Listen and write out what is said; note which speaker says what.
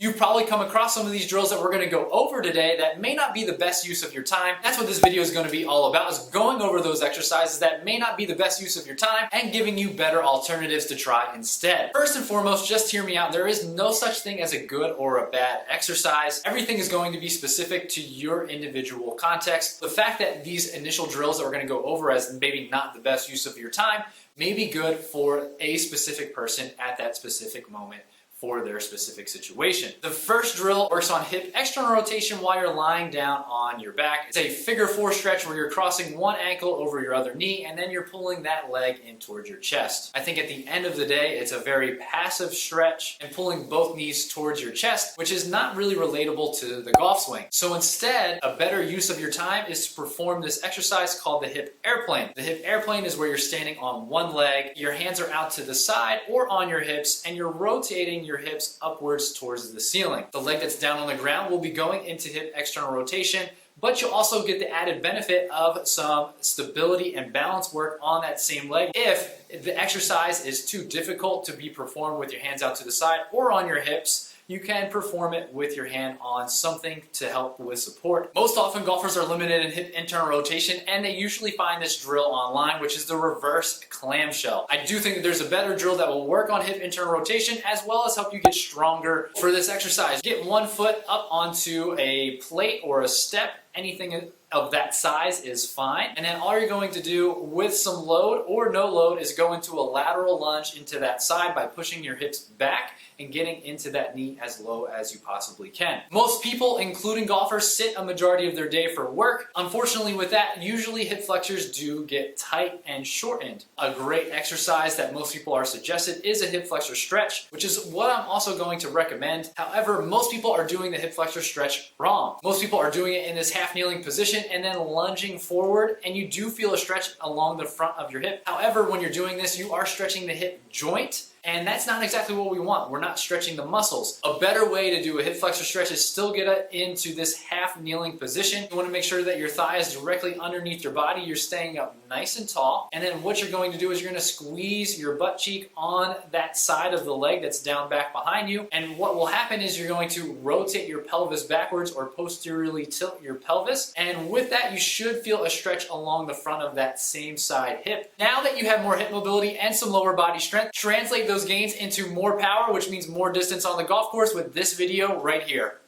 Speaker 1: You've probably come across some of these drills that we're going to go over today that may not be the best use of your time. That's what this video is going to be all about, is going over those exercises that may not be the best use of your time and giving you better alternatives to try instead. First and foremost, just hear me out. There is no such thing as a good or a bad exercise. Everything is going to be specific to your individual context. The fact that these initial drills that we're going to go over as maybe not the best use of your time may be good for a specific person at that specific moment for their specific situation. The first drill works on hip external rotation while you're lying down on your back. It's a figure 4 stretch where you're crossing one ankle over your other knee and then you're pulling that leg in towards your chest. I think at the end of the day, it's a very passive stretch and pulling both knees towards your chest, which is not really relatable to the golf swing. So instead, a better use of your time is to perform this exercise called the hip airplane. The hip airplane is where you're standing on one leg, your hands are out to the side or on your hips, and you're rotating your hips upwards towards the ceiling. The leg that's down on the ground will be going into hip external rotation, but you'll also get the added benefit of some stability and balance work on that same leg if the exercise is too difficult to be performed with your hands out to the side or on your hips. You can perform it with your hand on something to help with support. Most often golfers are limited in hip internal rotation and they usually find this drill online, which is the reverse clamshell. I do think that there's a better drill that will work on hip internal rotation as well as help you get stronger for this exercise. Get one foot up onto a plate or a step, anything of that size is fine. And then all you're going to do with some load or no load is go into a lateral lunge into that side by pushing your hips back and getting into that knee as low as you possibly can. Most people, including golfers, sit a majority of their day for work. Unfortunately with that, usually hip flexors do get tight and shortened. A great exercise that most people are suggested is a hip flexor stretch, which is what I'm also going to recommend. However, most people are doing the hip flexor stretch wrong. Most people are doing it in this half kneeling position and then lunging forward, and you do feel a stretch along the front of your hip. However, when you're doing this, you are stretching the hip joint, and that's not exactly what we want. We're not stretching the muscles. A better way to do a hip flexor stretch is still get into this half kneeling position. You want to make sure that your thigh is directly underneath your body. You're staying up nice and tall. And then what you're going to do is you're going to squeeze your butt cheek on that side of the leg that's down back behind you. And what will happen is you're going to rotate your pelvis backwards or posteriorly tilt your pelvis. And with that, you should feel a stretch along the front of that same side hip. Now that you have more hip mobility and some lower body strength, translate those gains into more power, which means more distance on the golf course with this video right here.